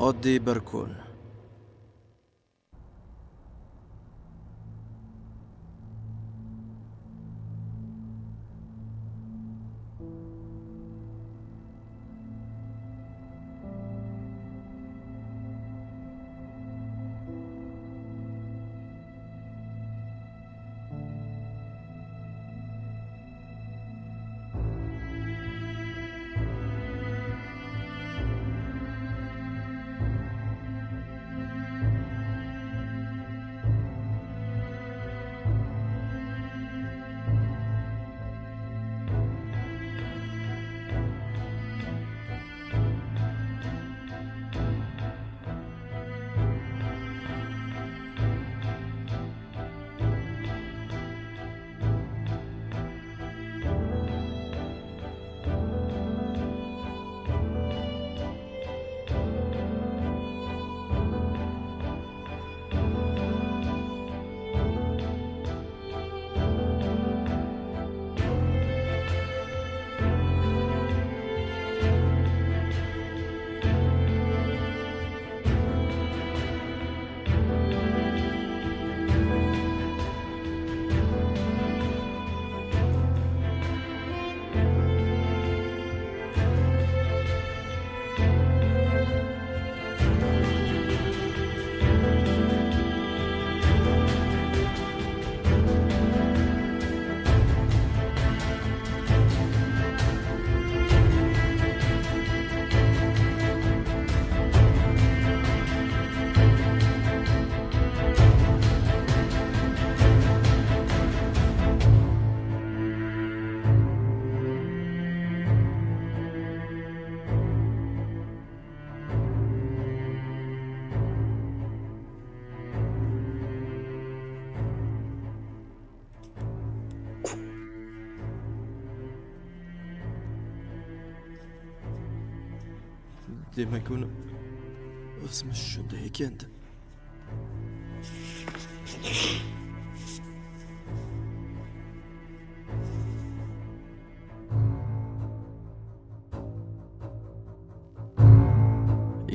Oddiy bir kun. Demak uni o'smish shunday ekandi.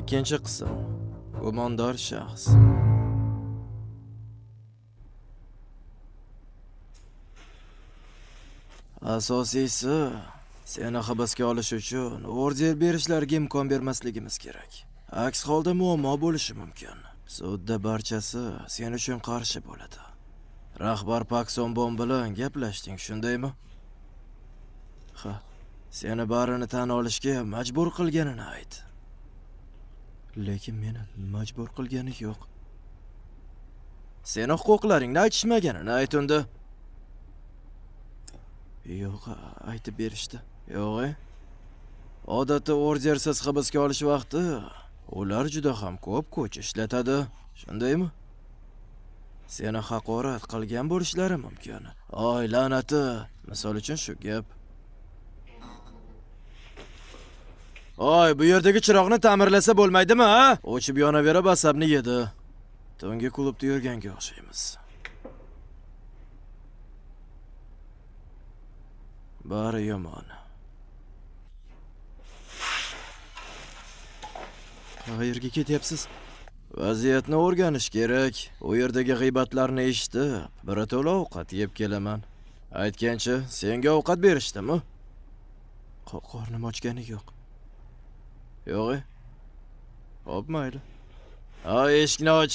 Ikkinchi qism. Gumondor shaxs. Asosiysi, seni hibsga olish uchun order berishlariga imkon bermasligimiz kerak. Aks holda muammo bo'lishi mumkin. Sudda barchasi sen uchun qarshi bo'ladi. Rahbar Pak Sombon bilan gaplashding, shundaymi? Ha, seni barini tan olishga majbur qilganini ayt. Lekin meni majbur qilgani yo'q. Seni huquqlaringni aytishmaganini ayt unda. Yo'q, aytib berishdi. Yo'q. Odatda ordersiz hibsga olish vaqti ular juda ham ko'p kuch ishlatadi, shundaymi? Seni haqorat qilgan bo'lishlari mumkin. Oy, la'nati, misol uchun shu gap. Oy, bu yerdagi chiroqni ta'mirlasa bo'lmaydimi, ha? O'chib yonaverib asabni yedi. Tungi klubda yurganga o'xshaymiz. Bari yomon. Qayerga ketyapsiz? Vaziyatni o'rganish kerak. U yerdagi g'iybatlarni eshitib, birato'la ovqat yeb kelaman. Aytgancha, senga ovqat berishdimi? Qornim ochgani yo'q. Yo'q. Xo'p, mayli. Eshikni och.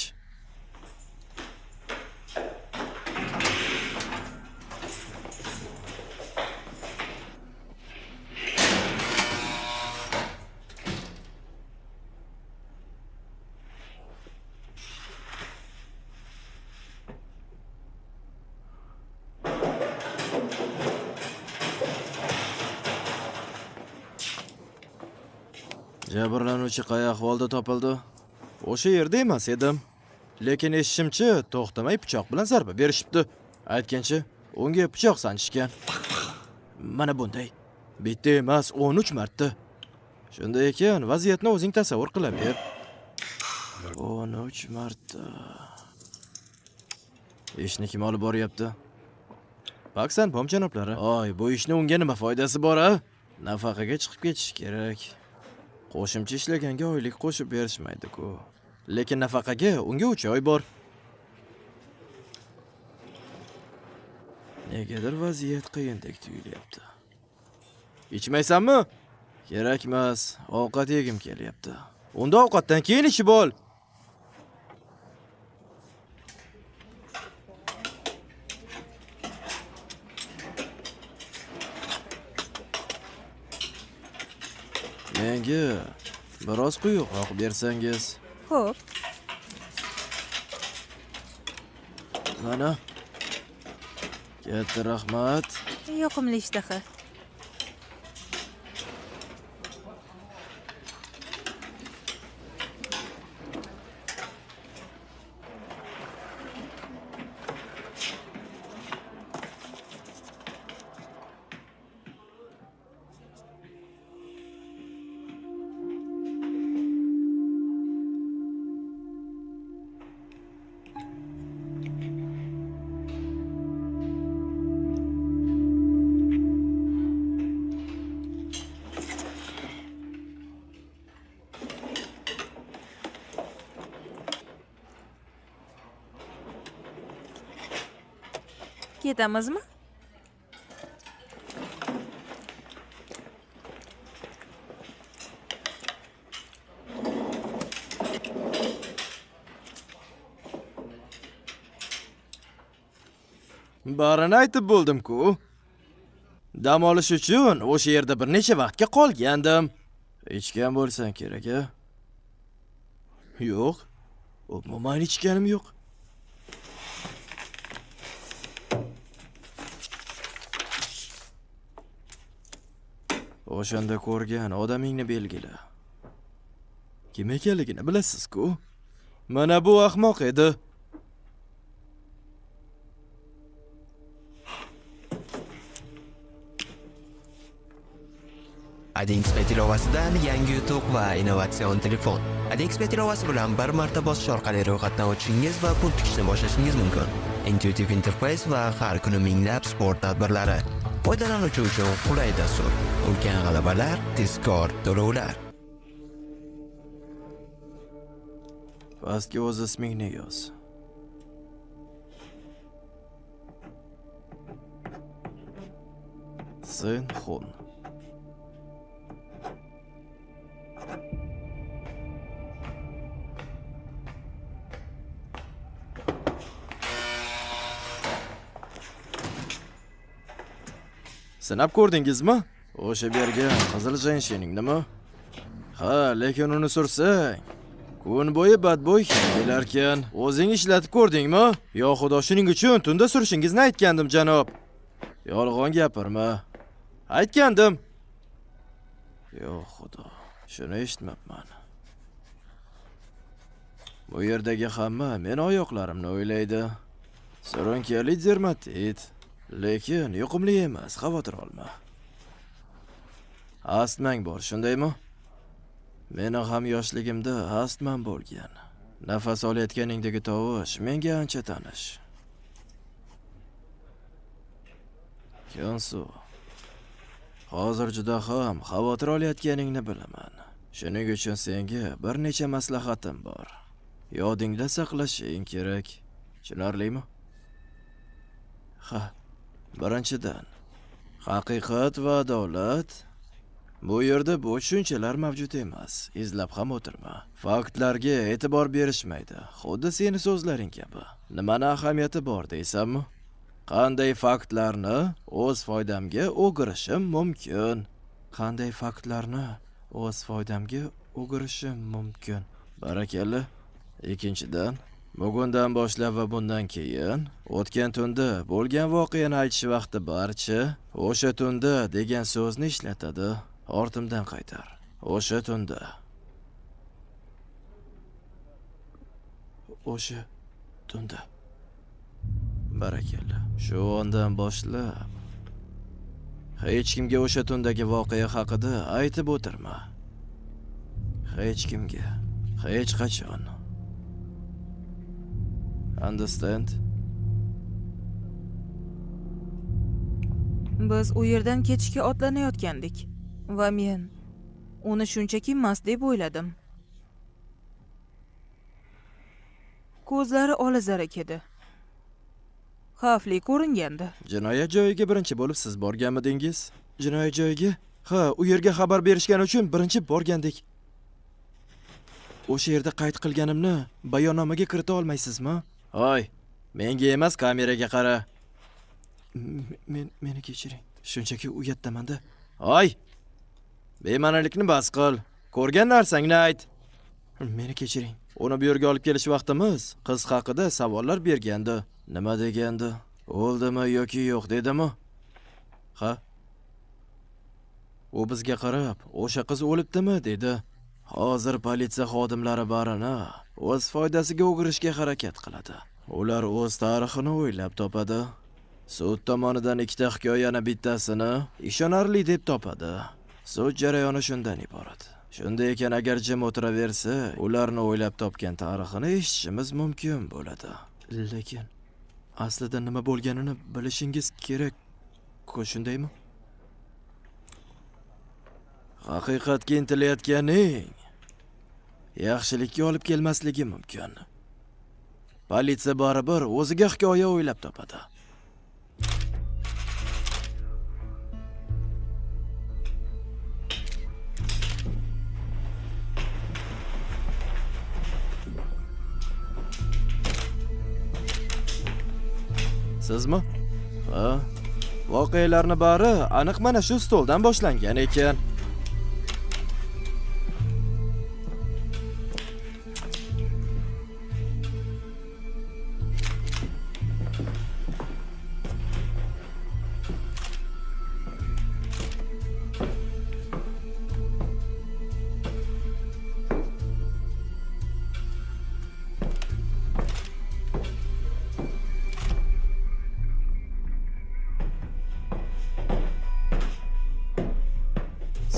Jabrlanuvchi qay ahvolda topildi? O'sha yerda emas edim. Lekin eshitishimcha, to'xtamay pichoq bilan zarba berishibdi. Aytgancha, unga pichoq sanchishgan. Mana bunday. Bitta emas, 13 marta. Shunday ekan, vaziyatni o'zing tasavvur qila ber. 13 marta. Ishni kim olib boryapti? Baksan, pom janoblari. Oy, bu ishni unga nima foydasi bor, a? Nafaqaga chiqib ketish kerak. Qo'shimcha ishlaganga oylik qo'shib berishmaydi-ku. Lekin nafaqaga unga 3 oy bor. Negadir vaziyat qiyindek tuyulyapti. Ichmaysanmi? Kerakmas, ovqat yegim kelyapti. Unda ovqatdan keyin ichib ol. Menga biroz quyuqroq bersangiz. Xo'p, Mana. Katta rahmat. yoqimli ishtaha. Ketamizmi? Barini aytib bo'ldim-ku. Dam olish uchun o'sha yerda bir necha vaqtga qolgandim. Ichgan bo'lsan kerak-a? Yo'q. Umuman ichganim yo'q. O'shanda ko'rgan odamingni belgila. Kim ekanligini bilasiz-ku. Mana bu ahmoq edi. AliExpress ilovasidan yangi yutuq va innovatsion telefon. AliExpress ilovasi bilan bir marta bosish orqali ro'yxatdan o'tishingiz va pul tikishni boshlashingiz mumkin. Intuitive interface va har kuni minglab sport tadbirlari. Foydalanuvchi uchun qulay dastur. Ulkan g'alabalar, tezkor to'lovlar. Pastga o'z ismingni yoz. Sen Xun. Sinab ko'rdingizmi? O'sha bergan qizil jensheningnimi? Ha, lekin uni sursang, kun bo'yi badbo'y kelarkan. O'zing ishlatib ko'rdingmi? Yo xudo, shuning uchun tunda surishingizni aytgandim, janob. Yolg'on gapirma. Aytgandim. Yo xudo, shuni eshitmabman. Bu yerdagi hamma men oyoqlarimni o'ylaydi. Surunkali dermatit. Lekin yuqumli emas, xavotir olma. Astmang bor, shundaymi? Meni ham yoshligimda astmam bo'lgan. Nafas olayotganingdagi tovush menga ancha tanish. Kyonsu, hozir juda ham xavotir olayotganingni bilaman. Shuning uchun senga bir necha maslahatim bor. Yodingda saqlashing kerak. Tushunarlimi? Ha. Birinchidan, haqiqat va adolat. Bu yerda bo'sh tushunchalar mavjud emas. Izlab ham o'tirma. Faktlarga e'tibor berishmaydi. Xuddi seni so'zlaring kabi. Nimani ahamiyati bor deysanmi? Qanday faktlarni o'z foydamga o'girishim mumkin? Qanday faktlarni o'z foydamga o'girishim mumkin? Barakalla. Ikkinchidan, bugundan boshlab va bundan keyin o'tgan tunda bo'lgan voqeani aytish vaqti barcha o'sha tunda degan so'zni ishlatadi. Ortimdan qaytar. O'sha tunda. O'sha tunda. Barakalla. Shu ondan boshlab hech kimga o'sha tundagi voqea haqida aytib o'tirma. Hech kimga, hech qachon. Understand? Biz u yerdan ketishga otlanayotgandik va men Uni shunchaki mast deb o'yladim. Ko'zlari olazarak edi. Xavfli ko'ringandi. Jinoyat joyiga birinchi bo'lib siz borganmidingiz? Jinoyat joyiga? Ha, u yerga xabar berishgani uchun birinchi borgandik. O'sha yerda qayd qilganimni bayonnomaga kirita olmaysizmi? Hoy, menga emas, kameraga qara. Meni kechiring. Shunchaki uyatdaman-da. Hoy! Bema'nilikni bas qil. Ko'rgan narsangni ayt. Meni kechiring. Uni bu yerga olib kelish vaqtimiz qiz haqida savollar bergandi. Nima degandi? O'ldimi yoki yo'q dedimi? Ha? U bizga qarab, o'sha qiz o'libdimi dedi. Hozir politsiya xodimlari barini o'z foydasiga o'g'irishga harakat qiladi. Ular o'z tarixini o'ylab topadi. Sud tomonidan ikkita hikoyani bittasini ishonarli deb topadi. Sud jarayoni shundan iborat. Shunday ekan, agar jim o'tiraversa, ularni o'ylab topgan tarixini eshitishimiz mumkin bo'ladi. Lekin aslida nima bo'lganini bilishingiz kerak-ku, shundaymi? Haqiqatga intilayotganing yaxshilikka olib kelmasligi mumkin. Politsiya baribir o'ziga hikoya o'ylab topadi. Sizmi? Ha. Voqealarni bari aniq mana shu stoldan boshlangan ekan.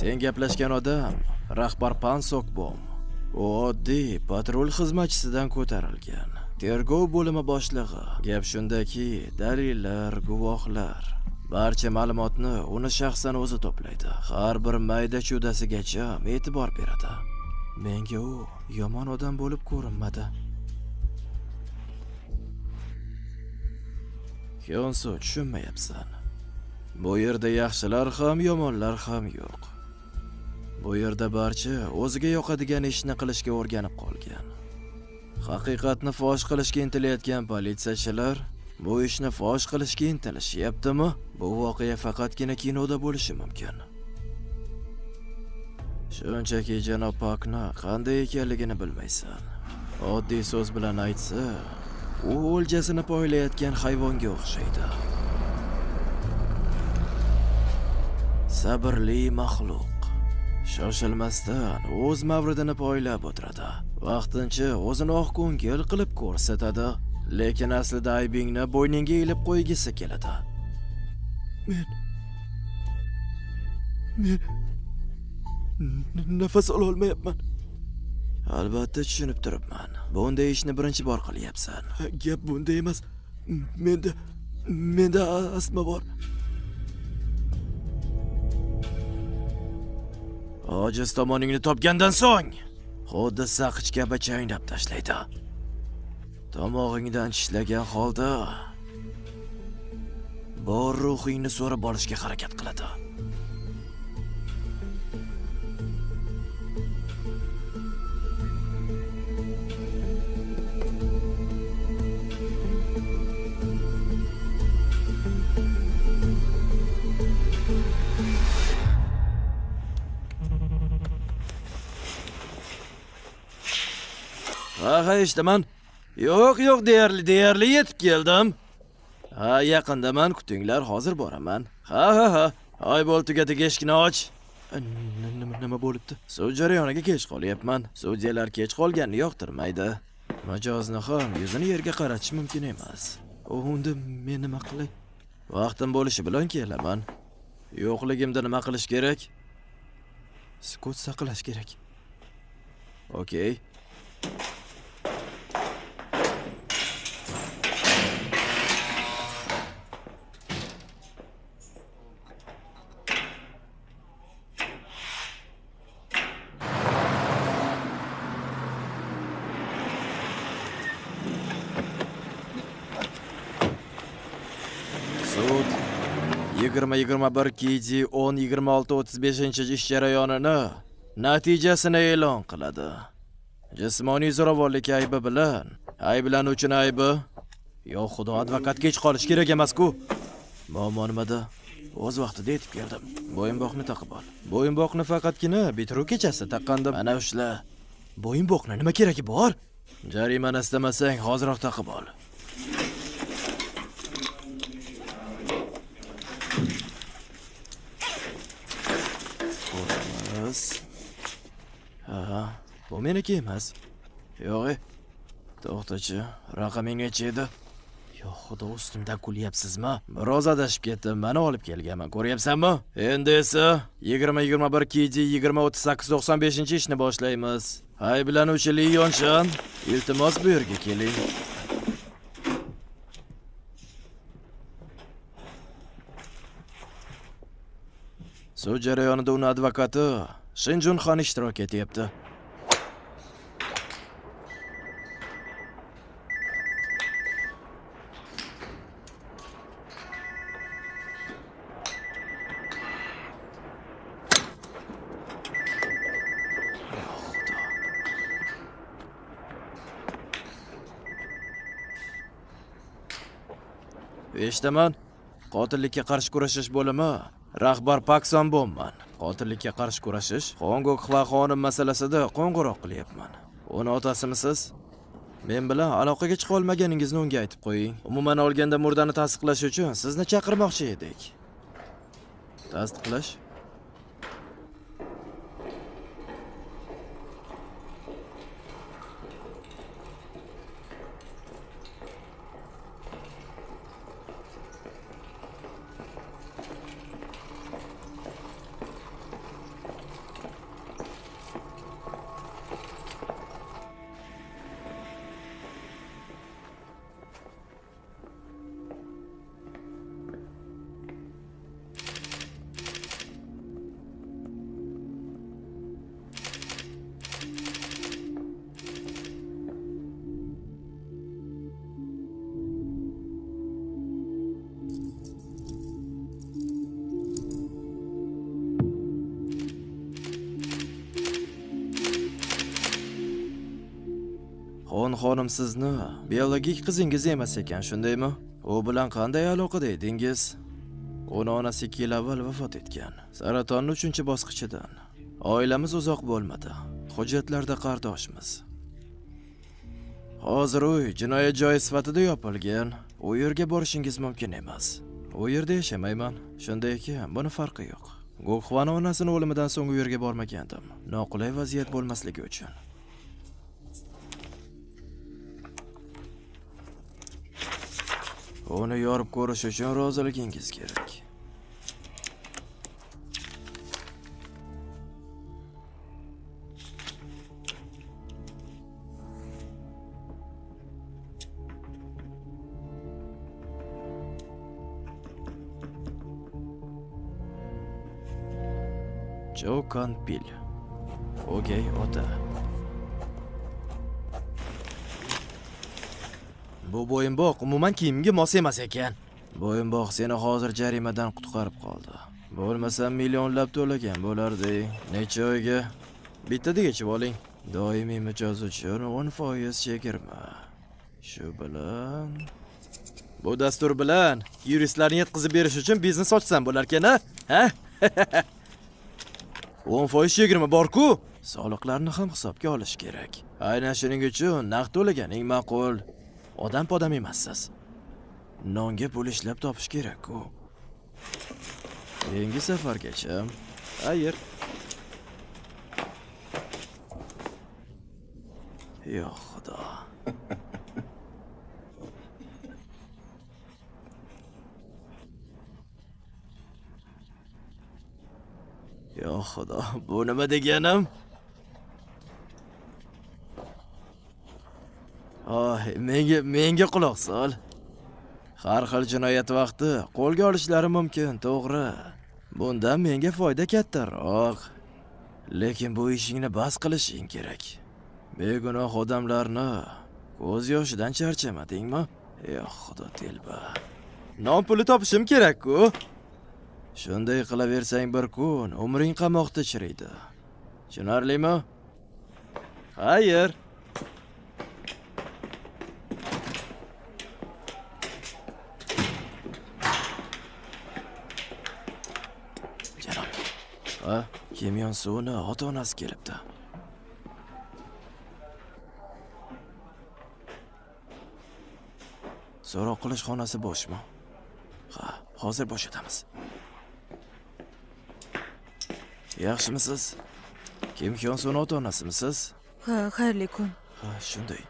Sen gaplashgan odam rahbar Pansokbom. U oddiy patrul xizmatchisidan ko'tarilgan. Tergov bo'limi boshlig'i. Gap shundaki, dalillar, guvohlar, barcha ma'lumotni uni shaxsan o'zi to'playdi. Har bir mayda-chudasigacha e'tibor beradi. Menga u yomon odam bo'lib ko'rinmadi. Kyonso, tushunmayapsan. Bu yerda yaxshilar ham, yomonlar ham yo'q. Bu yerda barcha o'ziga yoqadigan ishni qilishga o'rganib qolgan. Haqiqatni fosh qilishga intilayotgan politsiyachilar bu ishni fosh qilishga intilishyaptimi? Bu voqea faqatgina kinoda bo'lishi mumkin. Shunchaki janob Pakni qanday ekanligini bilmaysan. Oddiy so'z bilan aytsa, u o'ljasini poylayotgan hayvonga o'xshaydi. Sabrli maxluq. Shoshilmasdan o'z mavridini poylab o'tiradi. Vaqtincha o'zini oqko'ngil qilib ko'rsatadi, lekin aslida aybingni bo'yningga ilib qo'ygisi keladi. Men nafas ola olmayapman. Albatta tushunib turibman. Bunday ishni birinchi bor qilyapsan. Gap bunda emas. Menda asma bor. Ojiz tomoningni topgandan so'ng xuddi saqich kabi chaynab tashlaydi. Tomog'ingdan tishlagan holda bor ruhingni so'rab olishga harakat qiladi. Ha, eshitaman. Yo'q, deyarli yetib keldim. Ha, yaqindaman, kutinglar, hozir boraman. Ha. Ay bo'l, tugatik, eshikni och. Nima bo'libdi? Sud jarayoniga kech qolyapman. Sudyalar kech qolganni yoqtirmaydi. Mijozni ham yuzini yerga qaratish mumkin emas. Unda men nima qilay? Vaqtim bo'lishi bilan kelaman. Yo'qligimda nima qilish kerak? Sukut saqlash kerak. Okey. 20-21 KG 10-26-35 ish jarayonini natijasini e'lon qiladi. Jismoniy zo'ravonlik aybi bilan ayblanuvchining aybi. Yo xudo, advokat kech qolish kerak emas-ku. Muammo nimada? O'z vaqtida yetib keldim. Bo'yinboqni taqib ol. Bo'yinboqni faqatgina bitiruv kechasi taqqandim. Ana ushla. Bo'yinboqni nima keragi bor? Jarimani istamasang hozirroq taqib ol. Ko'ramiz. Ha, bu meniki emas. Yo'q. To'xtachi, raqaming necha edi? Yo xudo, ustimda kulyapsizmi? Biroz adashib ketdim, meni olib kelganman, ko'ryapsanmi? Endi esa 20-21 KG 20-38-95 ishni boshlaymiz. Ayblanuvchi Li Yonshan, iltimos bu yerga keling. Sud jarayonida uni advokati Shinjun Xon ishtirok etyapti. Eshitaman. Qotillikka qarshi kurashish bo'limi rahbar Pak Sanbonman. Qotillikka qarshi kurashish Hongok va xonim masalasida qo'ng'iroq qilyapman. Uni otasimisiz? Men bilan aloqaga chiqa olmaganingizni unga aytib qo'ying. Umuman olganda murdani tasdiqlash uchun sizni chaqirmoqchi edik. Tasdiqlash? Xonim sizni biologik qizingiz emas ekan, shundaymi? U bilan qanday aloqada edingiz? Uni onasi 2 yil avval vafot etgan. Saratonning 3-bosqichidan. Oilamiz uzoq bo'lmadi. Hujjatlarda qardoshmiz. Hozir uy jinoyat joyi sifatida yopilgan. U yerga borishingiz mumkin emas. U yerda yashamayman. Shunday ekan, buni farqi yo'q. Go'xvan onasining o'limidan so'ng u yerga bormagandim. Noqulay vaziyat bo'lmasligi uchun. Uni yorib ko'rish uchun roziligingiz kerak. Chokan Pil. O'gay ota. Bu bo'yinboq umuman kiyimga mos emas ekan. Bo'yinboq seni hozir jarimadan qutqarib qoldi. Bo'lmasa millionlab to'lagan bo'lardi. Necha oyga? Bittada yechib oling. Doimiy mijoz uchun 10% chegirma. Shu bilan bu dastur bilan yuristlarni yetkazib berish uchun biznes ochsam bo'lar-ekan-a? Ha? 10% chegirma bor-ku. Soliqlarni ham hisobga olish kerak. Aynan shuning uchun naqd to'laganing ma'qul. Odam emassiz. Nonga pul ishlab topish kerak-ku. Yangi safargacha. Xayr. Yo xudo. Yo xudo, bu nima deganim? Menga quloq sol. Har xil jinoyat vaqti qo'lga olishlari mumkin, to'g'ri. Bundan menga foyda kattaroq. Lekin bu ishingni bas qilishing kerak. Begunoh odamlarni ko'z yoshidan charchamadingmi? Yo xudo telba. Non puli topishim kerak-ku. Shunday qilaversang bir kun umring qamoqda chiriydi. Tushunarlimi? Xayr. Janob. Ha, Kimyon suvini ota-onasi kelibdi. So'roq qilish xonasi bo'shmi? Ha, hozir bo'shatamiz. Yaxshimisiz? Kim Hyonsun ota-onasimisiz? Ha, xayrli kun. Ha, shunday.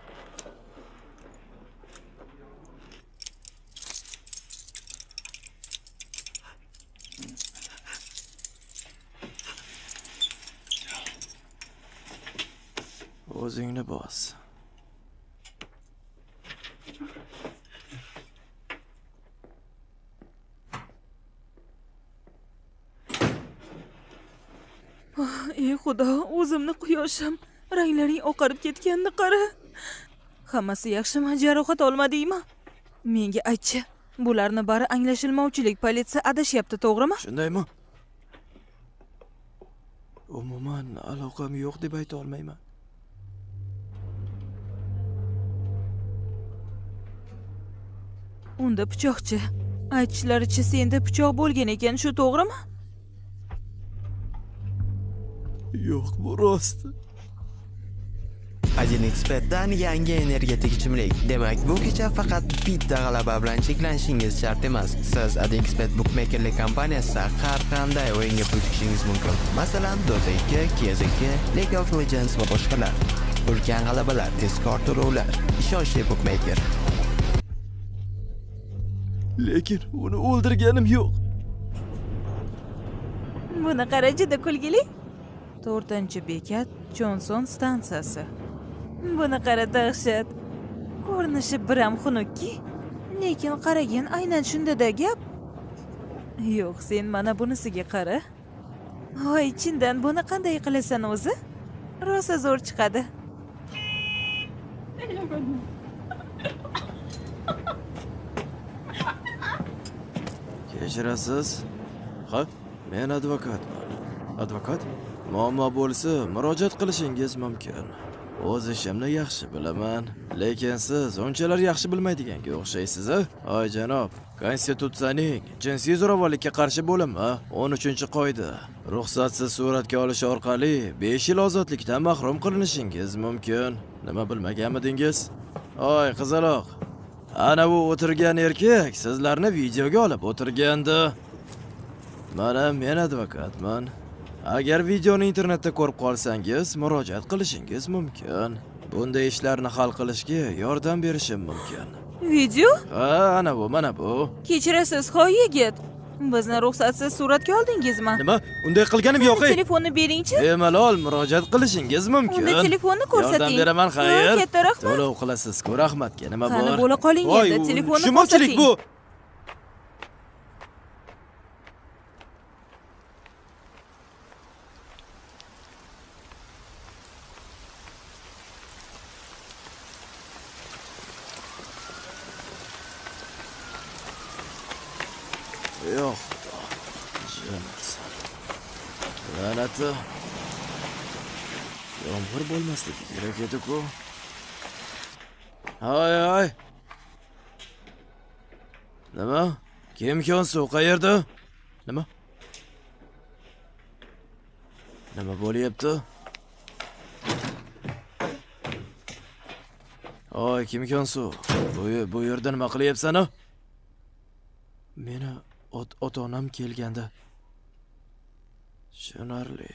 O'zingni bos. Ey xudo, o'zimni quyoshim. Ranglaring oqarib ketganini qara. Hammasi yaxshimi? Jarohat olmadingmi? Menga aytchi. Bularni bari anglashilmovchilik. Politsiya adashyapti, to'g'rimi? Shundaymi? Umuman aloqam yo'q deb ayta olmayman. Unda pichoqchi. Aytishlaricha senda pichoq bo'lgan ekan, shu to'g'rimi? Yo'q, bu rost. Ajin Expert'dan yangi energetik ichimlik. Demak, bu kecha faqat bitta g'alaba bilan cheklanishingiz shart emas. Siz Ajin Expert Bookmakerlik kompaniyasida har qanday o'yinga pul tikishingiz mumkin. Masalan, Dota 2, CS2, League of Legends va boshqalar. Ulkan g'alabalar, tezkor to'lovlar. Ishonchli Bookmaker. Lekin uni o'ldirganim yo'q. Buni qara, juda kulgili. 4-bekat Johnson stansiyasi. Buni qara, dahshat. Ko'rinishi biram xunukki, lekin qaragan aynan shunda-da gap. Yo'q, sen mana bunisiga qara. Voy, chindan buni qanday qilasan o'zi? Rosa zo'r chiqadi. Kechirasiz? Ha, men advokatman. Advokat? Muammo bo'lsa, murojaat qilishingiz mumkin. O'z ishimni yaxshi bilaman, lekin siz unchalar yaxshi bilmaydiganga o'xshaysiz-a? Ay janob, Konstitutsiyaning jinsiy zo'ravonlikka qarshi bo'limi 13-qoida. Ruxsatsiz suratga olish orqali 5 yil ozodlikdan mahrum qilinishingiz mumkin. Nima bilmaganmidingiz? Oy qizaloq, ana bu o'tirgan erkak sizlarni videoga olib o'tirgandi. Mana men advokatman. Agar videoni internetda ko'rib qolsangiz, murojaat qilishingiz mumkin. Bunday ishlarni hal qilishga yordam berishim mumkin. Video? Ha, ana bu, mana bu. Kechirasiz, hoy yigit. Bizni ruxsatsiz suratga oldingizmi? Nima? Unday qilganim yo'q. Telefonni bering-chi. Bemalol murojaat qilishingiz mumkin. Unda telefonni ko'rsating. Yordam beraman, xayr. Katta rahmat. To'lov qilasiz-ku, rahmatga nima bor? Qani bo'la qoling endi, telefonni tushunmovchilik ko'rsating. bu. Yo'q. Jimson. La'nati. Yomg'ir bo'lmasligi kerak edi-ku. Hay. Nima? Kim Hyonsu qayerda? Nima? Nima bo'lyapti? Oy, Kim Hyonsu, bu yerda nima qilyapsan-a? Meni ota-onam kelganda. Tushunarli.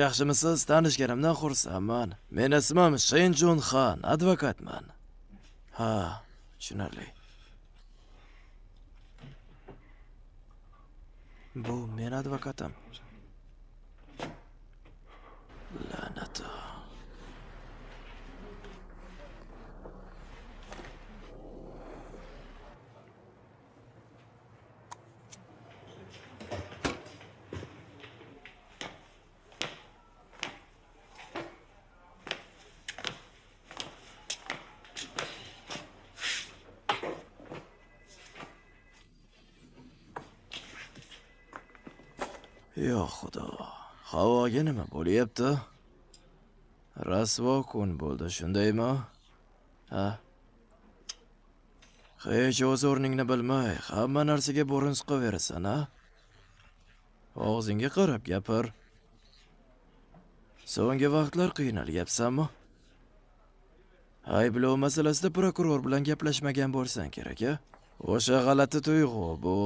Yaxshimisiz? Tanishganimdan xursandman. Men ismim Shin Jun Han, advokatman. Ha, tushunarli. Bu men advokatim. La'nati. Yo xudo, havoga nima bo'lyapti? Rasvo kun bo'ldi, shundaymi? Ha? Hech o'z o'rningni bilmay, hamma narsaga bo'rin siqaverasan, ha? Og'zingga qarab gapir. So'nggi vaqtlar qiynalyapsanmi? Ayblov masalasida prokuror bilan gaplashmagan bo'lsan kerak, a? O'sha g'alati tuyg'u bu.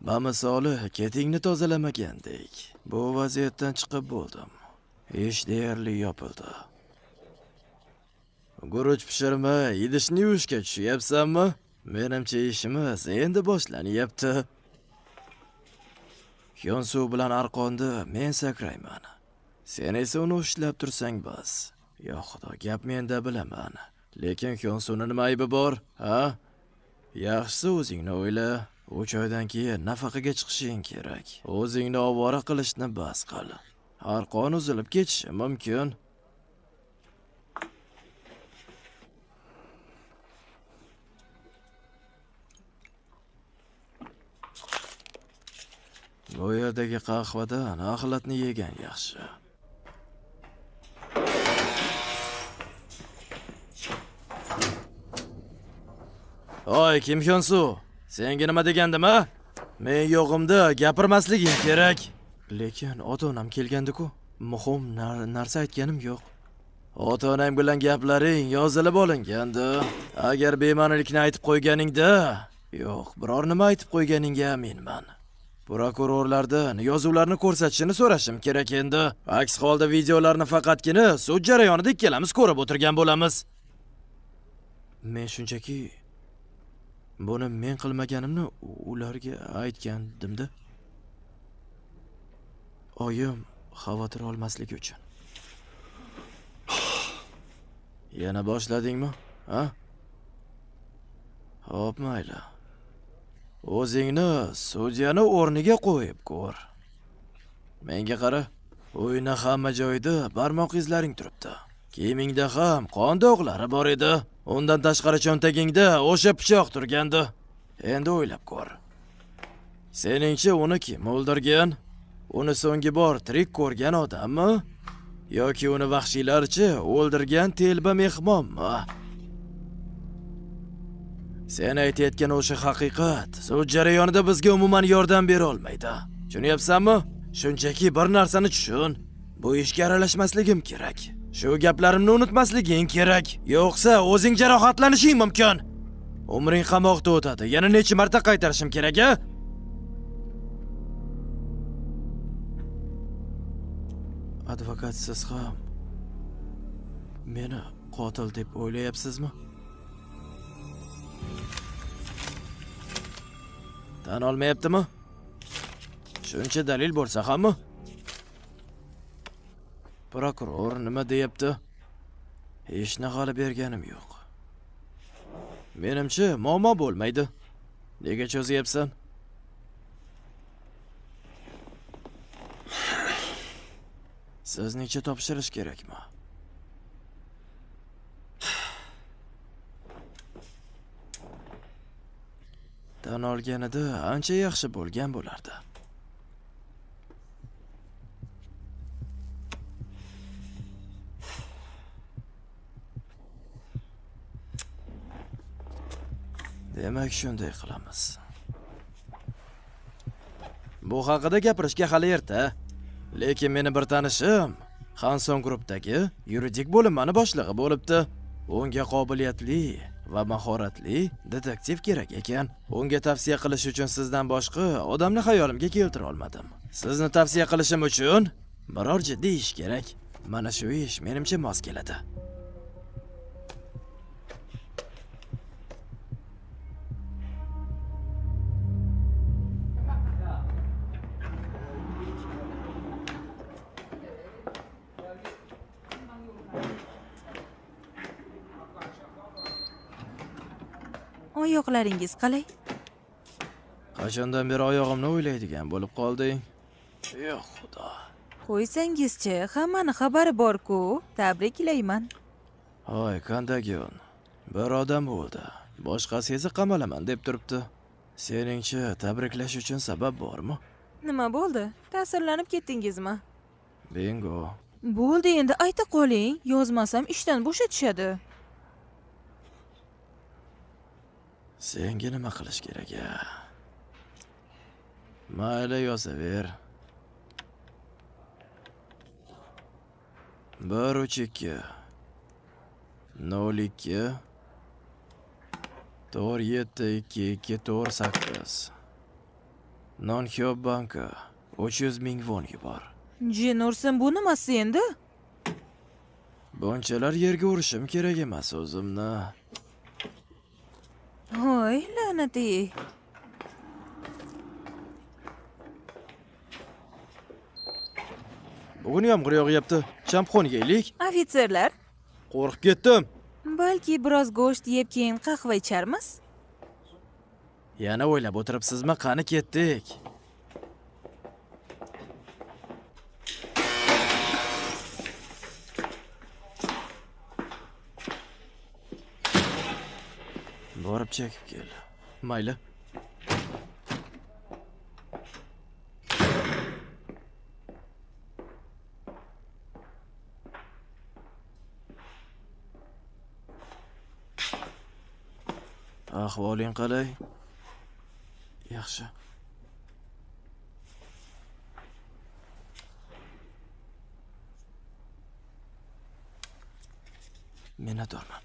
Bamisoli ketingni tozalamagandek. Bu vaziyatdan chiqib bo'ldim. Ish deyarli yopildi. Guruch pishirmay, idishni yuvishga tushyapsanmi? Menimcha ishimiz endi boshlanyapti. Hyonsu bilan Arqonni men sakrayman. Sen esa uni ushlab tursang bas. Yo xudo, gap menda bilaman. Lekin Hyonsuning nima aybi bor, ha? Yaxshisi o'zingni o'yla. 3 oydan keyin nafaqaga chiqishing kerak. O'zingni ovora qilishni bas qil. Arqon uzilib ketishi mumkin. Bu yerdagi qahvadan axlatni yegan yaxshi. Oy, Kim Hyonsu, senga nima degandim-a? Men yo'g'imda gapirmasliging kerak. Lekin ota-onam kelgandi-ku. Muhim narsa aytganim yo'q. Ota-onang bilan gaplaring yozilib olingandi. Agar bema'nilikni aytib qo'yganingda, yo'q, biror nima aytib qo'yganingga aminman. Prokurorlardan yozuvlarni ko'rsatishini so'rashim kerak endi. Aks holda videolarni faqatgina sud jarayonida ikkalamiz ko'rib o'tirgan bo'lamiz. Men shunchaki buni men qilmaganimni ularga aytgandim-da. Oyim xavotir olmasligi uchun. Yana boshladingmi? Ha? Xo'p, mayli. O'zingni sudyani o'rniga qo'yib ko'r. Menga qara, uyni hamma joyida barmoq izlaring turibdi. Kiyimingda ham qon dog'lari bor edi. Undan tashqari cho'ntagingda o'sha pichoq turgandi. Endi o'ylab ko'r. Seningcha uni kim o'ldirgan? Uni so'nggi bor tirik ko'rgan odammi? Yoki uni vahshiylarcha o'ldirgan telba mehmonmi? Sen aytayotgan o'sha haqiqat sud jarayonida bizga umuman yordam bera olmaydi. Tushunyapsanmi? Shunchaki bir narsani tushun. Bu ishga aralashmasligim kerak. Shu gaplarimni unutmasliging kerak. Yo'qsa o'zing jarohatlanishing mumkin. Umring qamoqda o'tadi. Yana necha marta qaytarishim kerak-a? Advokat, siz ham meni qotil deb o'ylayapsizmi? Tan olmayaptimi? Shuncha dalil bo'lsa hammi? Prokuror nima deyapti? Ishni hali berganim yo'q. Menimcha muammo bo'lmaydi. Nega cho'zyapsan? Sizningcha topshirish kerakmi? Tan olganida ancha yaxshi bo'lgan bo'lardi. Demak, shunday qilamiz. Bu haqida gapirishga hali erta. Lekin meni bir tanishim Hanson Group'dagi yuridik bo'linmani boshlig'i bo'libdi. Unga qobiliyatli va mahoratli detektiv kerak ekan. Unga tavsiya qilish uchun sizdan boshqa odamni xayolimga keltira olmadim. Sizni tavsiya qilishim uchun biror jiddiy ish kerak. Mana shu ish menimcha mos keladi. Oyoqlaringiz qalay? Qachondan beri oyog'imni o'ylaydigan bo'lib qolding? Yo'q, xudo. Qo'ysangizchi, hammani xabari bor-ku. Tabriklayman. Hoy, Kandagion. Bir odam o'ldi. Boshqasi esa qamalaman deb turibdi. Seningcha tabriklash uchun sabab bormi? Nima bo'ldi? Ta'sirlanib ketdingizmi? Bingo. Bo'ldi, endi ayta qoling, yozmasam ishdan bo'shatishadi. Senga nima qilish kerak ya? Mayli, yozaver. 132 02 472248 Nonxyob banki 300 ming won yubor. Jin ursin, bu nimasi endi? Bunchalar yerga urishim kerak emas o'zimni. Hoy, la'nati. Bugun yomg'ir yog'yapti. Champxonaga elik. Ofitserlar, Qo'rqib ketdim. balki biroz go'sht yeb keyin qahva icharmiz? Yana o'ylab o'tiribsizmi? Qani ketdik. Borib chekib kel. Mayli. Ahvoling qalay? Yaxshi. Minnatdorman.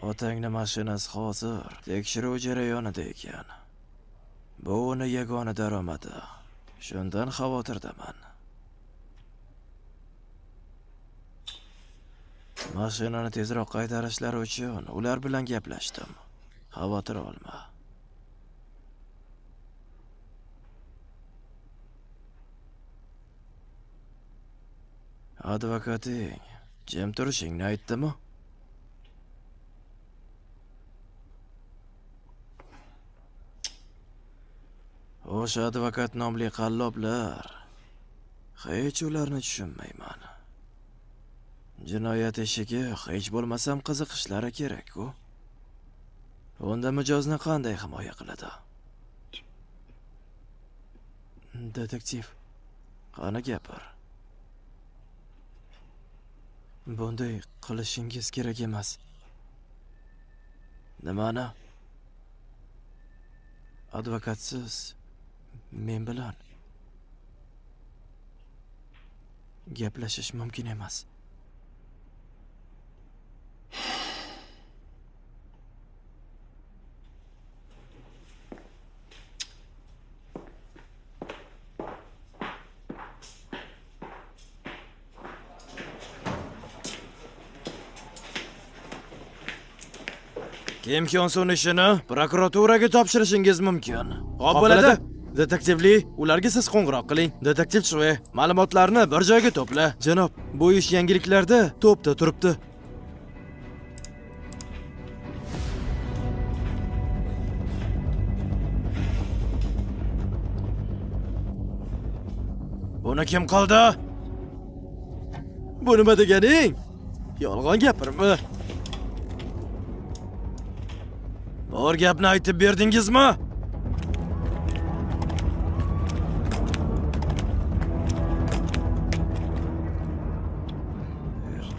Otangning mashinasi hozir tekshiruv jarayonida ekan. Bu uni yagona daromadi. Shundan xavotirdaman. Mashinani tezroq qaytarishlari uchun ular bilan gaplashdim. Xavotir olma. Advokating jim turishingni aytdimi? O'sha advokat nomli qalloblar. Hech ularni tushunmayman. Jinoyat ishiga hech bo'lmasam qiziqishlari kerak-ku. Unda mijozni qanday himoya qiladi? Detektiv, qani gapir. Bunday qilishingiz kerak emas. Nimani? Advokatsiz men bilan gaplashish mumkin emas. Kim Hyonsun ishini prokuraturaga topshirishingiz mumkin. Xo'p bo'ladi. Detektivli, ularga siz qo'ng'iroq qiling. Detektiv Shue, ma'lumotlarni bir joyga to'pla. Janob, bu ish yangiliklarda to'pda turibdi. Buni kim qildi? Bu nima deganing? Yolg'on gapirma. Bor gapni aytib berdingizmi?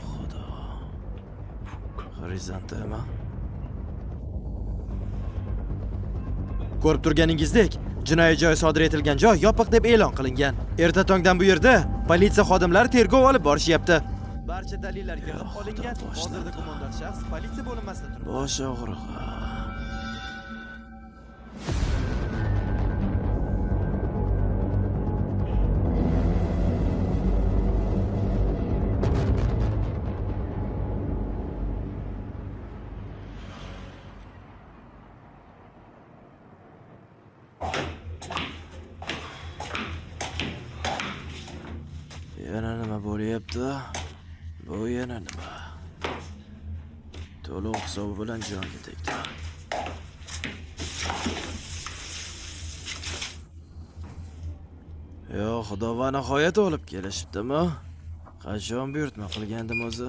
Xudo. Xrizantema. Ko'rib turganingizdek, jinoyat joyi sodir etilgan joy yopiq deb e'lon qilingan. Erta tongdan bu yerda politsiya xodimlari tergov olib borishyapti. Barcha dalillar yig'ib olingan. Hozirda gumondor shaxs politsiya bo'linmasida turibdi. Bosh og'rig'i. Yana nima bo'lyapti? Bu yana nima? To'lov hisobi bilan jonga tegdi. Yo, xudo va nihoyat olib kelishibdimi? Qachon buyurtma qilgandim o'zi?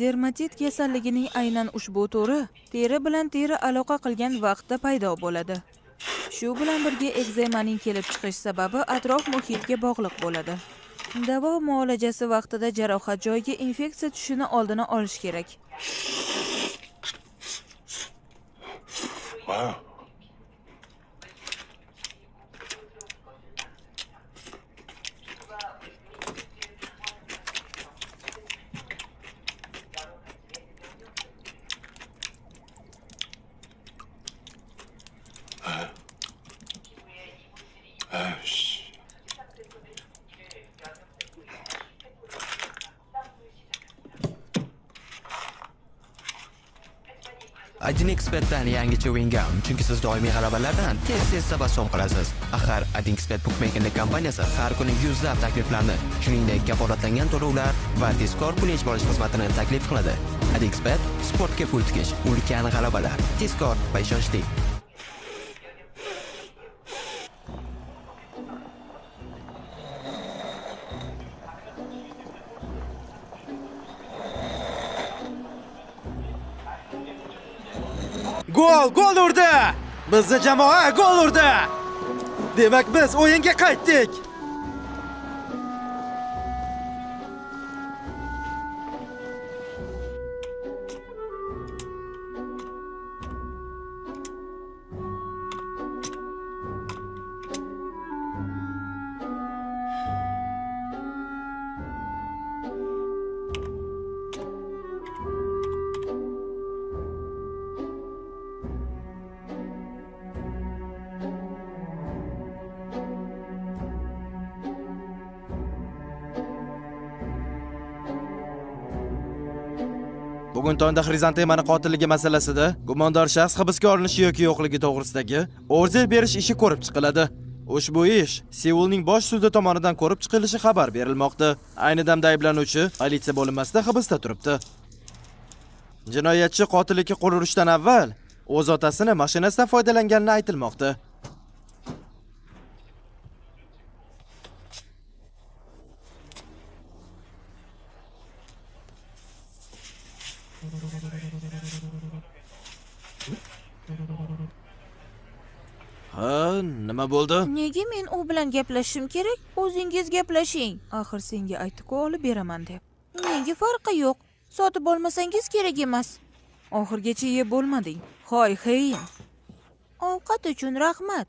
Dermatit kasalligining aynan ushbu turi teri bilan teri aloqa qilgan vaqtda paydo bo'ladi. Shu bilan birga ekzemaning kelib chiqish sababi atrof muhitga bog'liq bo'ladi. Davo muolajasi vaqtida jarohat joyiga infeksiya tushishini oldini olish kerak. Adinexpet'dan yangicha o'yingam, chunki siz doimiy g'alabalardan tez-tez tabassum qilasiz. Axir Adinexpet bookmakerlik kompaniyasi har kuni yuzlab takliflarni, shuningdek kafolatlangan to'lovlar va tezkor pul yechib olish xizmatini taklif qiladi. Adinexpet sportga pul tikish, ulkan g'alabalar, tezkor va ishonchli. Gol urdi! Bizning jamoa gol urdi! Demak biz o'yinga qaytdik. Bugun tongda Xrizantemani qotilligi masalasida gumondor shaxs hibsga olinishi yoki yo'qligi to'g'risidagi order berish ishi ko'rib chiqiladi. Ushbu ish Seulning bosh sudi tomonidan ko'rib chiqilishi xabar berilmoqda. Ayni damda ayblanuvchi politsiya bo'linmasida hibsda turibdi. Jinoyatchi qotillikka qo'l urishdan avval o'z otasini mashinasidan foydalanganini aytilmoqda. Ha, nima bo'ldi? Nega men u bilan gaplashishim kerak? O'zingiz gaplashing. Axir senga aytib olib beraman deb. Menga farqi yo'q. Sotib olmasangiz kerak emas. Oxirgacha yeb bo'lmading. Hoy, xeyin. Ovqat uchun rahmat.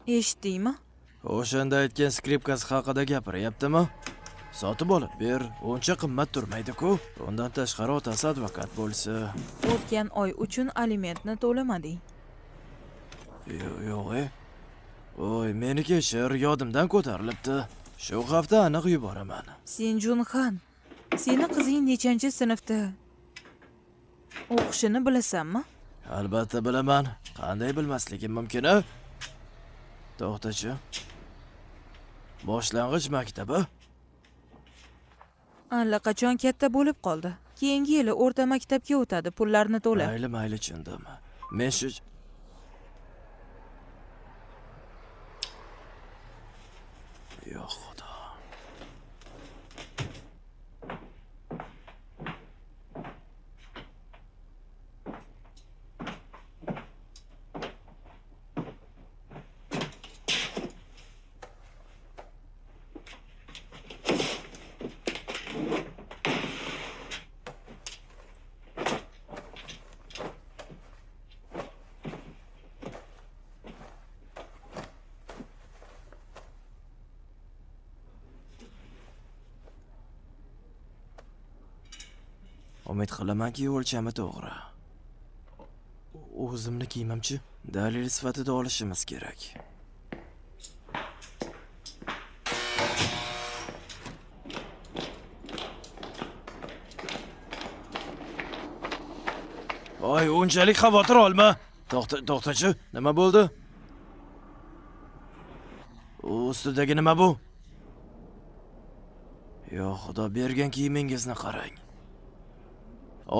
Eshitdingmi? O'shanda aytgan skripkasi haqida gapiryaptimi? Sotib olib ber, uncha qimmat turmaydi-ku. Undan tashqari otasi advokat bo'lsa. O'tgan oy uchun alimentni to'lamading. Yo'q. Voy, meni kechir, yodimdan ko'tarilibdi. Shu hafta aniq yuboraman. Sinjunxan, seni qizing nechanchi sinfda o'qishini bilasanmi? Albatta bilaman. Qanday bilmasligim mumkin-a? To'xtachi. Boshlang'ich maktabi? Allaqachon katta bo'lib qoldi. Keyingi yili o'rta maktabga o'tadi, pullarni to'la. Mayli, chindim. Men shu Yo'q, xudo. Umid qilamanki, o'lchami to'g'ri. O'zimni kiymamchi dalil sifatida olishimiz kerak. Voy, unchalik xavotir olma. To'xtachi, nima bo'ldi? Ustidagi nima bu? Yo, xudo bergan kiyimingizni qarang.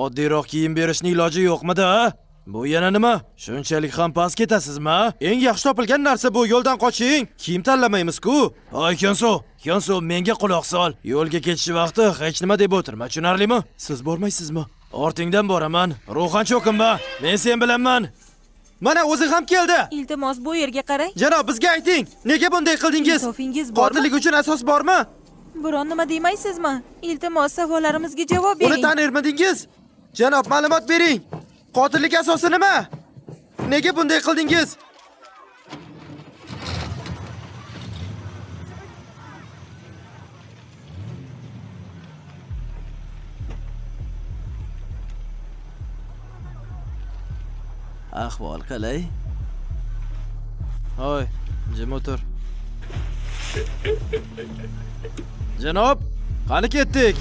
Oddiyroq kiyim berishning iloji yo'qmidi, ha? Bu yana nima? Shunchalik ham past ketasizmi? Eng yaxshi topilgan narsa bu, yo'ldan qoching. Kiyim tanlamaymiz-ku. Hoy Kyonso, menga quloq sol. Yo'lga ketish vaqti hech nima deb o'tirma, tushunarlimi? Siz bormaysizmi? Ortingdan boraman. Ruhan cho'kinma. Men sen bilanman. Mana o'zi ham keldi. Iltimos, bu yerga qarang. Janob, bizga ayting. Nega bunday qildingiz? Insofingiz bormi? Qotillik uchun asos bormi? Biron nima demaysizmi? Iltimos, savollarimizga javob bering. Uni tanirmidingiz? Janob, ma'lumot bering. Qotillik asosi nima? Nega bunday qildingiz? Ahvol qalay? Hoy, jim o'tir. Janob, qani ketdik?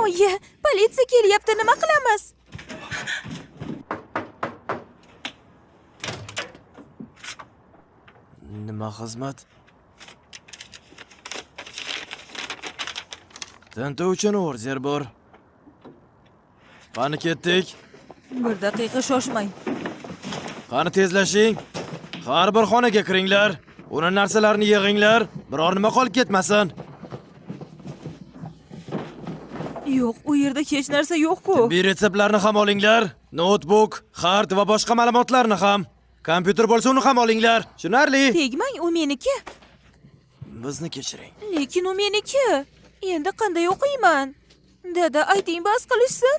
Oyi, politsiya kelyapti, nima qilamiz? Nima xizmat? Tintuv uchun order bor. Qani ketdik? Bir daqiqa shoshmang. Qani tezlashing. Har bir xonaga kiringlar. Uni narsalarni yig'inglar. Biror nima qolib ketmasin. Yo'q, u yerda hech narsa yo'q-ku. Tibbiy retseptlarni ham olinglar. Notebook, xat va boshqa ma'lumotlarni ham. Kompyuter bo'lsa uni ham olinglar. Tushunarli? Tegmang, u meniki. Bizni kechiring. Lekin u meniki. Endi qanday o'qiyman? Dada, ayting, bas qilishsin.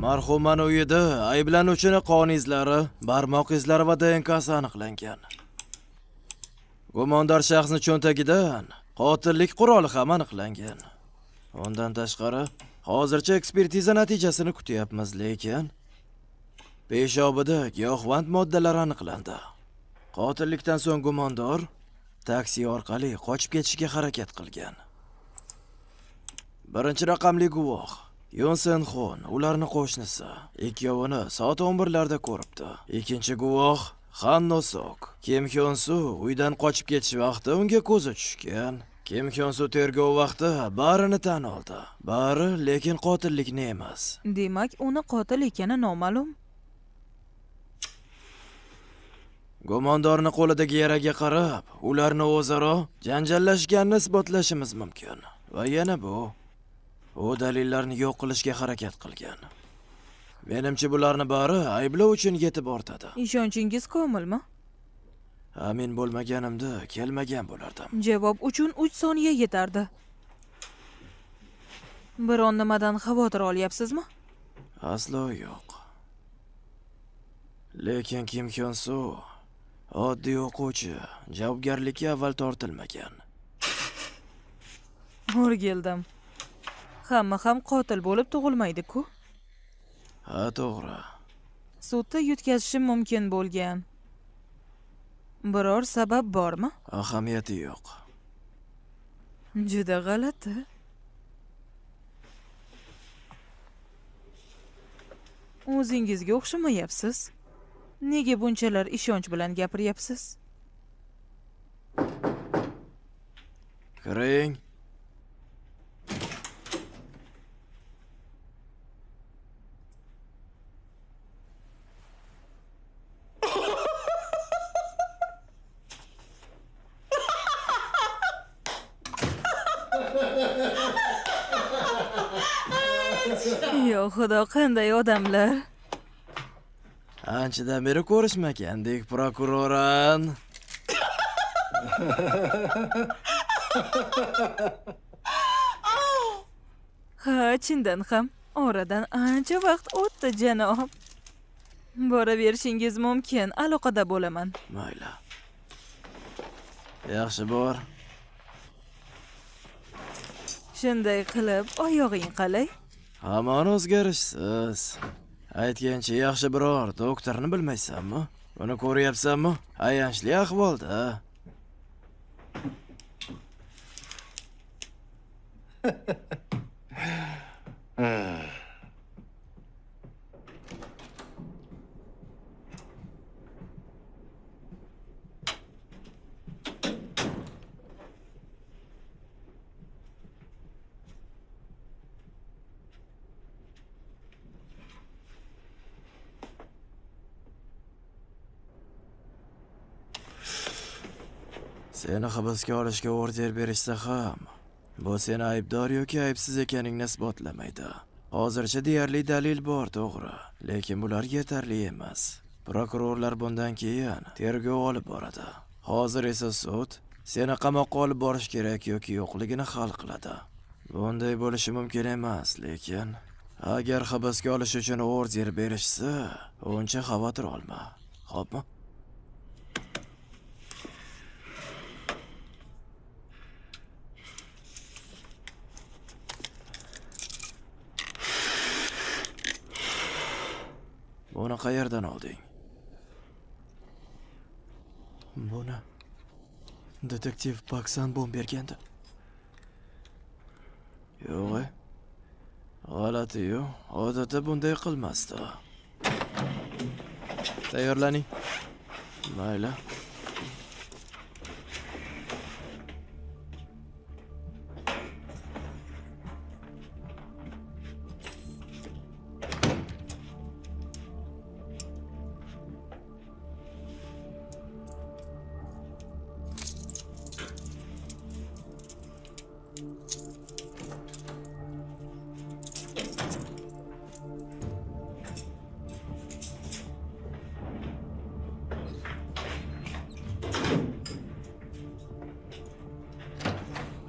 Marhumaning uyida ayblanuvchining qon izlari, barmoq izlari va DNKsi aniqlangan. Gumondor shaxsning cho'ntagidan qotillik quroli ham aniqlangan. Undan tashqari, hozircha ekspertiza natijasini kutyapmiz, lekin peshobida giyohvand moddalar aniqlandi. Qotillikdan so'ng gumondor taksi orqali qochib ketishga harakat qilgan. Birinchi raqamli guvoh Yon Sen-xon ularning qo'shnisi. Ikkovini soat 11larda ko'ribdi. Ikkinchi guvoh Han No-sok. Kim Hyun-su uydan qochib ketish vaqti unga ko'zi tushgan. Kim Hyun-su tergov vaqti barini tan oldi. Bari lekin qotillikni emas. Demak, uni qotil ekani noma'lum. Gumondorni qo'lidagi yaraga qarab, ularni o'zaro janjallashganini isbotlashimiz mumkin. Va yana bu, u dalillarni yo'q qilishga harakat qilgan. Menimcha bularni bari ayblov uchun yetib ortadi. Ishonchingiz komilmi? Amin bo'lmaganimda kelmagan bo'lardim. Javob uchun 3 soniya yetardi. Biron nimadan xavotir olyapsizmi? Aslo yo'q. Lekin Kim Hyun-su oddiy o'quvchi, javobgarlikka avval tortilmagan. O'rgildim. Hamma ham qotil bo'lib tug'ilmaydi-ku. Ha, to'g'ri. Sudda yutkazishi mumkin bo'lgan. Biror sabab bormi? Ahamiyati yo'q. Juda g'alati. O'zingizga o'xshamayapsiz. Nega bunchalar ishonch bilan gapiryapsiz? Kiring. Yo xudo, qanday odamlar. Anchadan beri ko'rishmagandik, prokuroran. Ha, chindan ham oradan ancha vaqt o'tdi, janob. Boraverishingiz mumkin, aloqada bo'laman. Mayli. Yaxshi bor. Shunday qilib, oyog'ing qalay? Hamon o'zgarishsiz. Aytgancha yaxshi biror doktorni bilmaysanmi? Buni ko'ryapsanmi? Ayanchli ahvolda. Seni hibsga olishga order berishsa ham, bu seni aybdor yoki aybsiz ekaningni isbotlamaydi. Hozircha deyarli dalil bor, to'g'ri, lekin bular yetarli emas. Prokurorlar bundan keyin tergov olib boradi. Hozir esa sud seni qamoqqa olib borish kerak yoki yo'qligini hal qiladi. Bunday bo'lishi mumkin emas, lekin agar hibsga olish uchun order berishsa, uncha xavotir olma. Xo'pmi? Buni qayerdan olding? Buni detektiv Pak Sanbon bergandi. Yo'q. G'alati-yu, odatda bunday qilmasdi. Tayyorlaning. Mayli.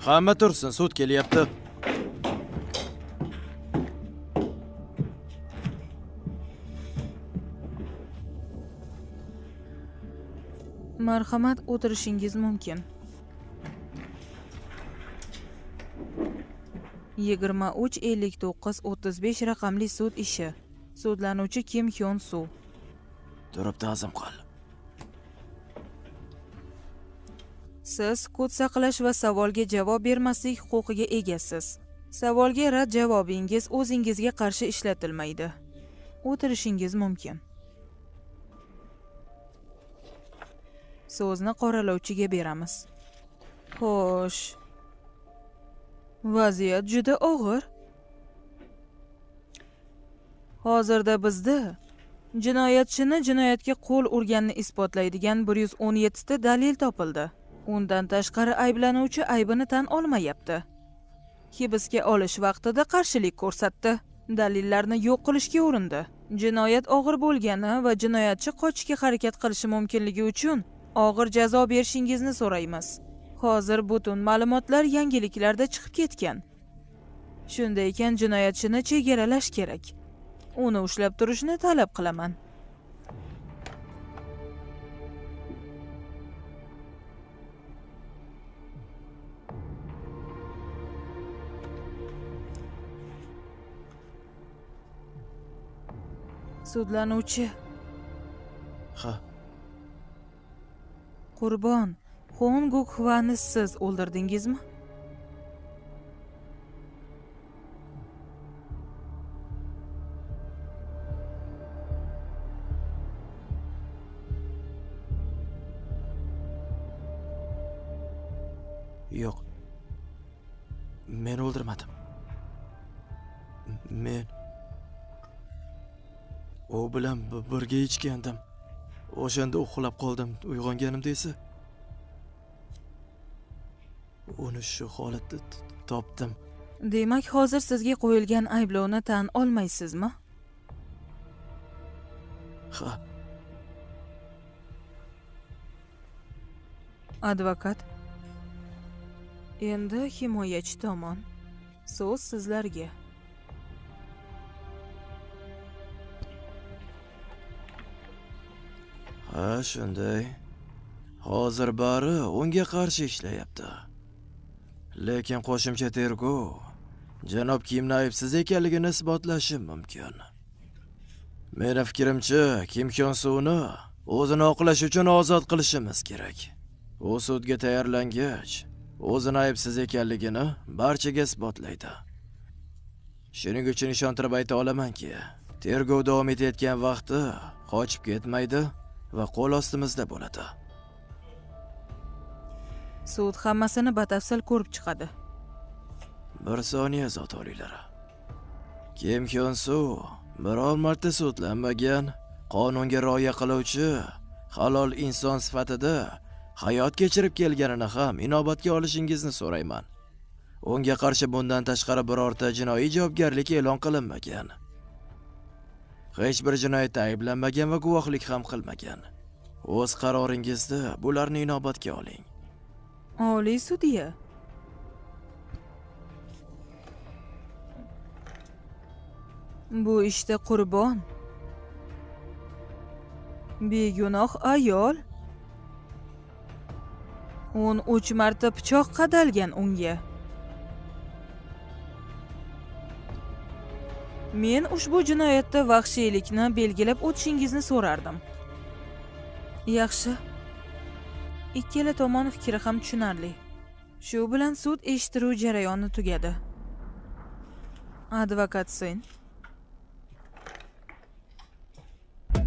Hamma tursin, sud kelyapti. Marhamat, o'tirishingiz mumkin. 23-59-35 raqamli sud ishi. Sudlanuvchi Kim Hyun-su. Turib ta'zim qil. Siz kod saqlash va savolga javob bermaslik huquqiga egasiz. Savolga rad javobingiz o'zingizga qarshi ishlatilmaydi. O'tirishingiz mumkin. So'zni qoralovchiga beramiz. Xo'sh. Vaziyat juda og'ir. Hozirda bizda Jinoyatchini jinoyatga qo'l urganini isbotlaydigan 117 ta dalil topildi. Undan tashqari ayblanuvchi aybini tan olmayapti. Hibsga olish vaqtida qarshilik ko'rsatdi. Dalillarni yo'q qilishga urindi. Jinoyat og'ir bo'lgani va jinoyatchi qochishga harakat qilishi mumkinligi uchun og'ir jazo berishingizni so'raymiz. Hozir butun ma'lumotlar yangiliklarda chiqib ketgan. Shunday ekan jinoyatchini chegaralash kerak. Uni ushlab turishni talab qilaman. Sudlanuvchi. Ha, Qurbon, Hong Gukhvani siz o'ldirdingizmi? yo'q. Men o'ldirmadim. Men u bilan birga ichgandim. O'shanda uxlab qoldim. Uyg'onganimda esa uni shu holatda topdim. Demak, hozir sizga qo'yilgan ayblovni tan olmaysizmi? Ha, Advokat. Endi himoyachi tomon. So'z sizlarga. ha shunday. Hozir bari unga qarshi ishlayapti. Lekin qo'shimcha tergov janob Kimni aybsiz ekanligini isbotlashi mumkin. Meni fikrimcha, Kim Kyonsuni o'zini oqlash uchun ozod qilishimiz kerak. U sudga tayyorlangach, o'zini aybsiz ekanligini barchaga isbotlaydi. Shuning uchun ishontirib ayta olamanki, tergov davom etayotgan vaqtda qochib ketmaydi va qo'l ostimizda bo'ladi. Sud hammasini batafsil ko'rib chiqadi. Bir soniya zot oliylari. Kim Kyonsu biror marta sudlanmagan, qonunga rioya qiluvchi, halol inson sifatida hayot kechirib kelganini ham inobatga olishingizni so'rayman. Unga qarshi bundan tashqari birorta jinoiy javobgarlik e'lon qilinmagan. Hech bir jinoyatda ayblanmagan va guvohlik ham qilmagan. O'z qaroringizda bularni inobatga oling. Oliy sudya. Bu ishda qurbon begunoh ayol 13 marta pichoq qadalgan unga. Men ushbu jinoyatda vahshiylikni belgilab o'tishingizni so'rardim. Yaxshi. Ikkala tomon fikri ham tushunarli. Shu bilan sud eshittiruv jarayoni tugadi. Advokat Sen.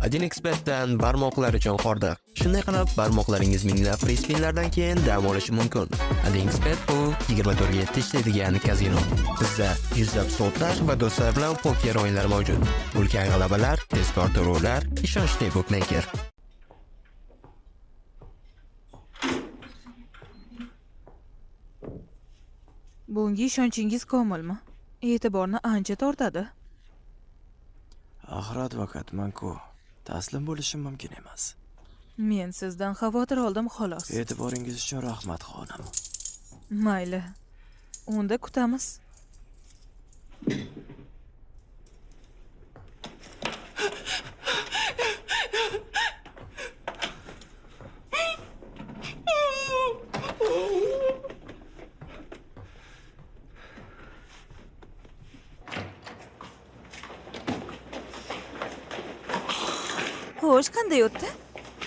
Adin ekspertdan barmoqlar uchun hordiq. Shunday qilib, barmoqlaringiz minglab frispinlardan keyin dam olishi mumkin. Adin ekspert bu 24/7 ishlaydigan kazino. Bizda yuzlab slotlar va do'stlar bilan poker o'yinlari mavjud. Ulkan g'alabalar, tezkor to'lovlar, ishonchli bookmaker. Bunga ishonchingiz komilmi? E'tiborni ancha tortadi. Axir advokatman-ku. Taslim bo'lishim mumkin emas. Men sizdan xavotir oldim xolos. E'tiboringiz uchun rahmat xonim. Mayli. Unda kutamiz. Xo'sh, qanday o'tdi?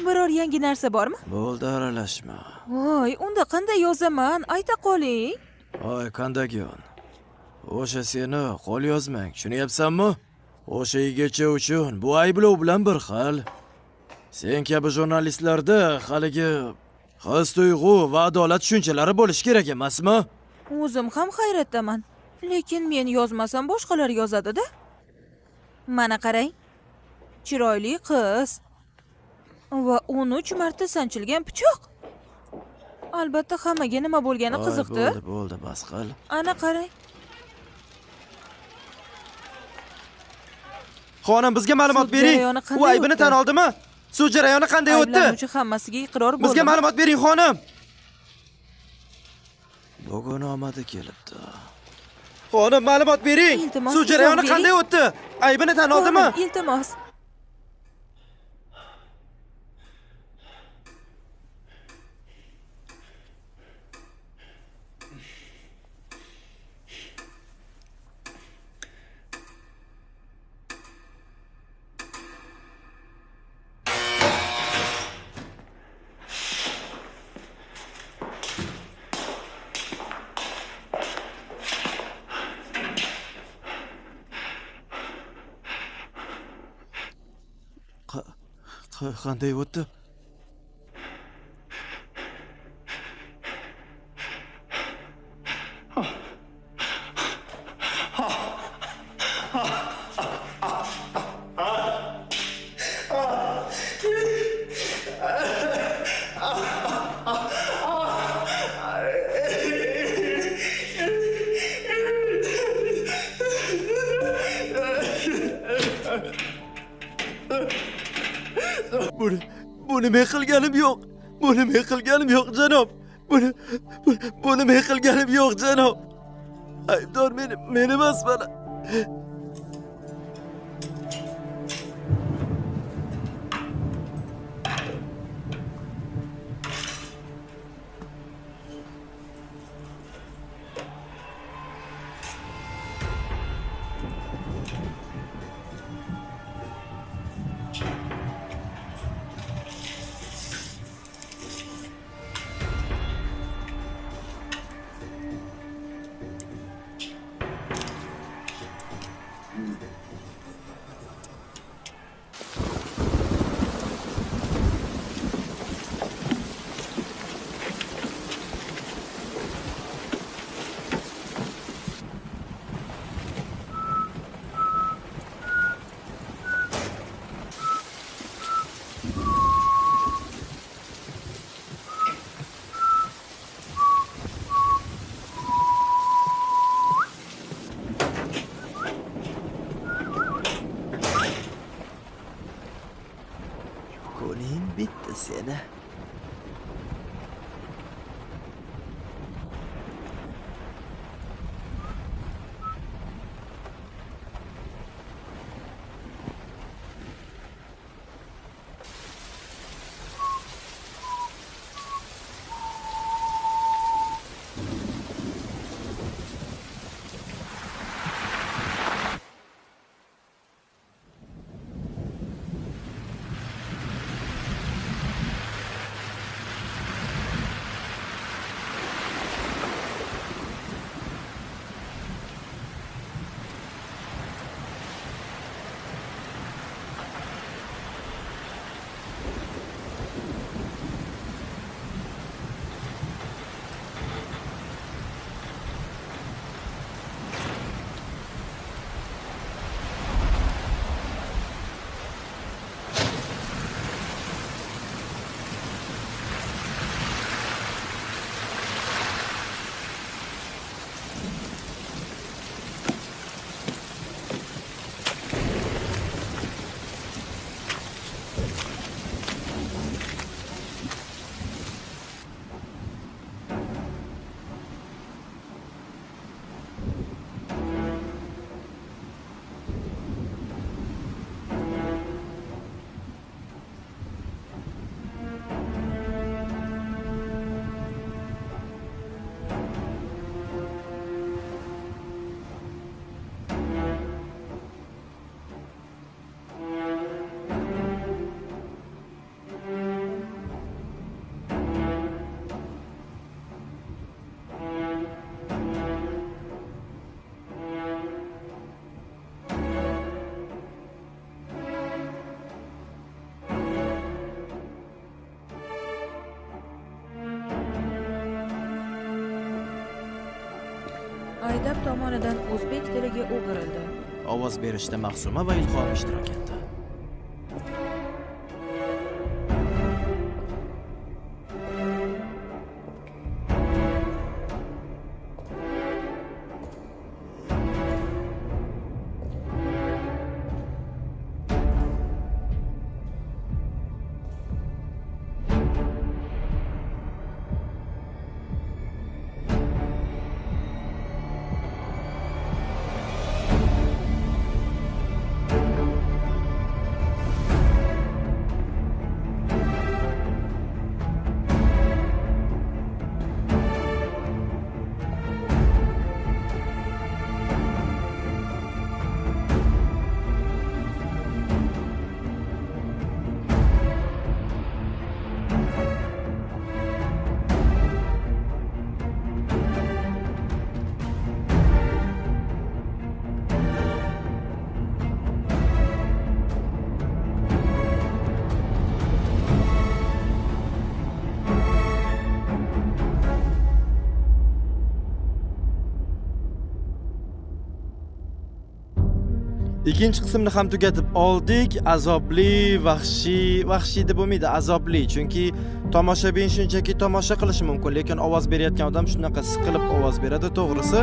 Biror yangi narsa bormi? Bo'ldi, aralashma. Voy, unda qanday yozaman? Ayta qoling. Voy, Kandagyon. O'sha seni qo'l yozmang, tushunyapsanmi? O'sha yigitcha uchun bu ayblov bilan bir xil. Sen kabi jurnalistlarda haligi his tuyg'u va adolat tushunchalari bo'lishi kerak emasmi? O'zim ham hayratdaman. Lekin men yozmasam boshqalar yozadi-da. Mana qarang. chiroyli qiz va 13 marta sanchilgan pichoq. Albatta hammaga nima bo'lgani qiziqdi. Bo'ldi, bas qil. Ana qarang. Xonim, bizga ma'lumot Sud bering. jarayoni qanday U aybini o'tdi? tan oldimi? Sud jarayoni qanday o'tdi? Ayblanuvchi hammasiga iqror bo'ldi. Bizga ma'lumot bering, xonim. Bugun omadi kelibdi. Xonim, ma'lumot bering. Iltimos, Sud jarayoni izoh qanday o'tdi? Aybini tan oldimi? Xonim, iltimos. Qanday o'tdi? Buni men qilganim yo'q. Buni men qilganim yo'q, janob. Buni men qilganim yo'q, janob. Aybdor men emasman. Qo'ling bitta seni. Aydab tomonidan o'zbek tiliga o'girildi. Ovoz berishda Mahsuma va Ilhom ishtirok etdi. Ikkinchi qismni ham tugatib oldik. Azobli, vahshiy deb bo'lmaydi, azobli. Chunki tomoshabin shunchaki tomosha qilishi mumkin, lekin ovoz berayotgan odam shunaqa siqilib ovoz beradi, to'g'risi.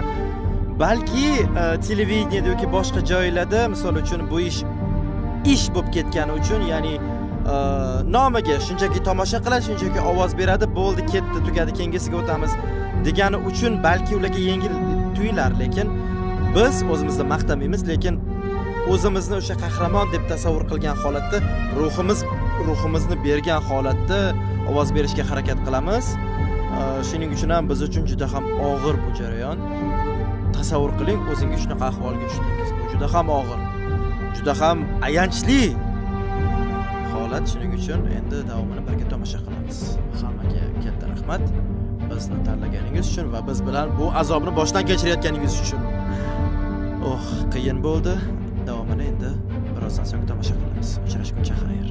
Balki televideniyada yoki boshqa joylarda, misol uchun bu ish bo'lib ketgani uchun, ya'ni nomiga shunchaki tomosha qiladi, shunchaki ovoz beradi, bo'ldi, ketdi, tugadi, keyingisiga o'tamiz degani uchun balki ularga yengil tuyular, lekin biz o'zimizni maqtamaymiz, lekin o'zimizni o'sha qahramon deb tasavvur qilgan holatda, ruhimizni bergan holatda ovoz berishga harakat qilamiz. Shuning uchun ham biz uchun juda ham og'ir bu jarayon. Tasavvur qiling, o'zingiz shunaqa ahvolga tushdingiz. Bu juda ham og'ir, juda ham ayanchli holat. Shuning uchun endi davomini birga tomosha qilamiz. Hammaga katta rahmat bizni tanlaganingiz uchun va biz bilan bu azobni boshdan kechirayotganingiz uchun. Qiyin bo'ldi. Davomini endi birozdan so'ng tomosha qilamiz. Uchrashguncha xayr.